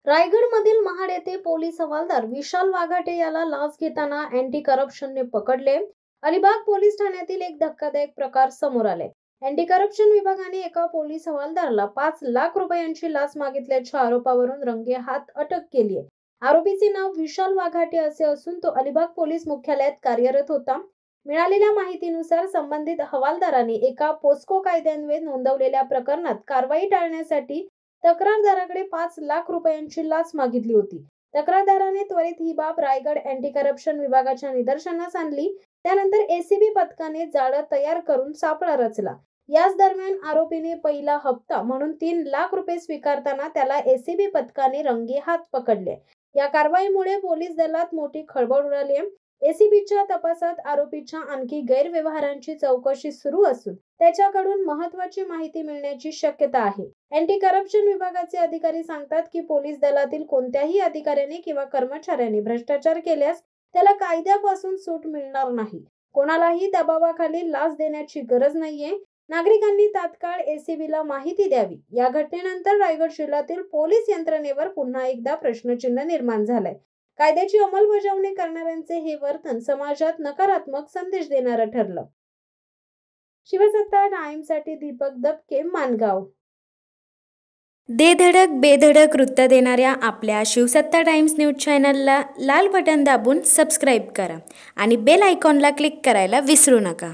रायगडमधील महाड येथे पोलीस हवालदार विशाल वाघाटे याला लाच घेताना अँटी करप्शनने पकडले। अलिबाग पोलीस ठाण्यातील एक धक्कादायक प्रकार समोर आले। अँटी करप्शन विभागाने एका पोलीस हवालदाराला 5 लाख रुपयांची लाच मागितल्याच्या आरोपावरून रंगेहात अटक केली आहे। आरोपीचे नाव विशाल वाघाटे असे असून तो अलिबाग पोलीस मुख्यालयात कार्यरत होता। मिळालेल्या माहितीनुसार संबंधित हवालदाराने एका पोस्को कायद्यान्वये नोंदवलेल्या प्रकरणात कारवाई टाळण्यासाठी तक्रारदाराकडे 5 लाख रुपयांची लाच मागितली होती। तक्रारदाराने त्वरित ही बाब रायगड अँटी करप्शन विभागाच्या निदर्शनास आणली। त्यानंतर एसीबी पथकाने जाळं तयार करून सापळा रचला। याच दरम्यान आरोपीने पहिला हप्ता म्हणून 3 लाख रुपये स्वीकारताना त्याला एसीबी पथकाने रंगेहात पकडले। या कारवाईमुळे पोलीस दलात मोठी खळबळ उडाली आहे। एसीबीच्या तपासात आरोपीच्या आणखी गैरव्यवहारांची चौकशी सुरू असून त्याच्याकडून महत्त्वाची माहिती मिळण्याची शक्यता आहे। अँटी करप्शन विभागाचे अधिकारी सांगतात की पोलीस दलातील कोणत्याही अधिकाऱ्याने किंवा कर्मचाऱ्याने भ्रष्टाचार केल्यास त्याला कायद्यापासून सूट मिळणार नाही। कोणालाही दबावाखाली लाच देण्याची गरज नाहीये। नागरिकांनी तात्काळ एसीबीला माहिती द्यावी। या घटनेनंतर रायगड जिल्ह्यातील पोलीस यंत्रणेवर पुन्हा एकदा प्रश्नचिन्ह निर्माण झालंय। कायद्याची अंमलबजावणी करणाऱ्यांचे हे वर्तन समाजात नकारात्मक संदेश देणारं ठरलं। शिवसत्ता टाइम्ससाठी दीपक दबके, माणगाव। दे धडक बेधडक वृत्त देणाऱ्या आपल्या शिवसत्ता टाइम्स न्यूज चॅनलला लाल बटन दाबून सबस्क्राईब करा आणि बेल आयकॉनला क्लिक करायला विसरू नका।